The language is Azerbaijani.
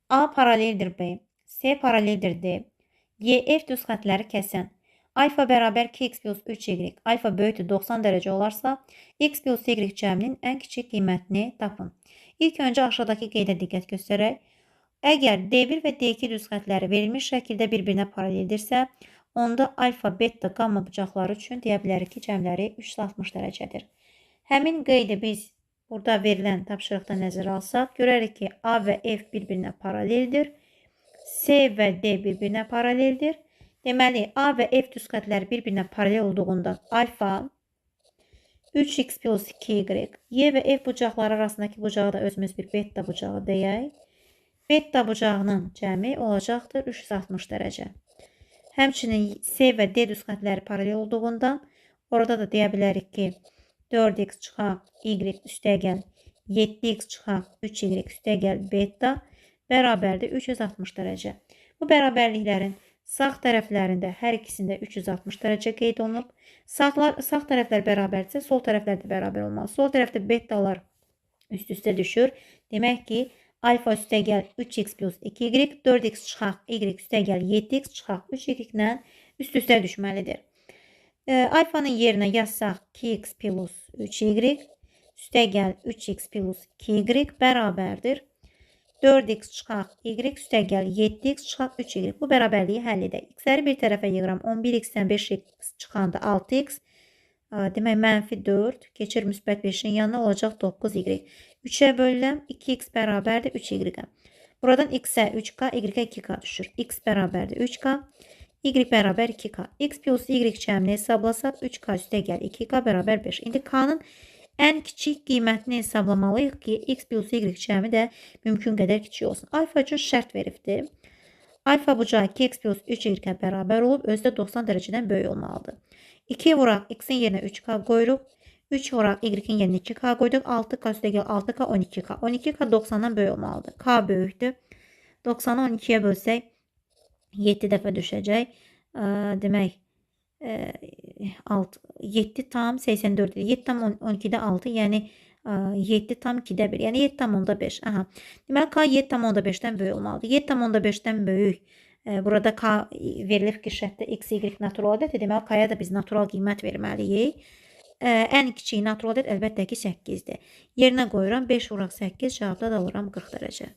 A paraleldir B, C paraleldir D, Y F düz xətləri kəsən alfa bərabər 2x plus 3y, alfa böyükdür 90 dərəcə olarsa, x plus y cəminin ən kiçik qiymətini tapın. İlk öncə aşağıdakı qeydə diqqət göstərək. Əgər D1 və D2 düz xətləri verilmiş şəkildə bir-birinə paraleldirsə, onda alfa, beta, gamma bucaqları üçün deyə bilərik ki, cəmləri 360 dərəcədir. Həmin qeydi biz burada verilən tapşırıqda nəzərə alsaq, görərik ki, A və F bir-birinə paraleldir, C və D bir-birinə paraleldir. Deməli, A və F düz xətləri bir-birinə paralel olduğundan alfa 3x plus 2y, Y və F bucaqları arasındakı bucağı da özümüz bir beta bucağı deyək. Beta bucağının cəmi olacaqdır 360 dərəcə. Həmçinin C və D düz xətləri paralel olduğundan orada da deyə bilərik ki, 4x çıxaq y üstəgəl 7x çıxaq 3y üstəgəl beta bərabərdir 360 dərəcə. Bu bərabərliklərin sağ tərəflərində hər ikisində 360 dərəcə qeyd olunub. Sağ tərəflər bərabərdirsə, sol tərəflər də bərabər olmalı. Sol tərəfdə betalar üst-üstə düşür. Demək ki, alfa üstəgəl 3x plus 2y, 4x çıxaq y üstəgəl 7x çıxaq 3y ilə üst-üstə düşməlidir. Alfanın yerinə yazsaq 2x plus 3y üstəgəl 3x plus 2y bərabərdir 4x çıxaq y üstəgəl 7x çıxaq 3y. Bu bərabərliyi həll edək. X-ləri bir tərəfə yığıram. 11x-dən 5x çıxanda 6x. Demək, mənfi 4. Keçir müsbət 5-in yanına olacaq 9y. 3-ə bölürəm. 2x bərabərdir 3y. Buradan x-ə 3k, y-ə 2k düşür. X bərabərdir 3k. Y bərabər 2k. X plus y cəmini hesablasaq 3k üstəgəl 2k bərabər 5. İndi k-nın ən kiçik qiymətini hesablamalıyıq ki, x plus y cəmi də mümkün qədər kiçik olsun. Alfa üçün şərt veribdir. Alfa bucağı 2x plus 3y bərabər olub, özü də 90 dərəcədən böyük olmalıdır. 2 vuraq x-in yerinə 3k qoyuruq. 3 vuraq y-in yerinə 2k qoyduq. 6k üstəgəl 6k 12k. 12k 90-dan böyük olmalıdır. K böyükdür. 90-ı 12-yə bölsək 7 dəfə düşəcək. Demək, 7 tam 84, 7 tam 12-də 6, yəni 7 tam 2-də 1, yəni 7 tam 10-da 5. Deməli, k 7 tam 10-da 5-dən böyük olmalıdır. 7 tam 10-da 5-dən böyük, burada k verilib ki, şərtdə x, y natural ədəddir. Deməli, k-ya da biz natural qiymət verməliyik. Ən kiçik natural ədəd əlbəttə ki, 8-dir. Yerinə qoyuram, 5 vuraq 8, cavabda da alıram 40 dərəcə.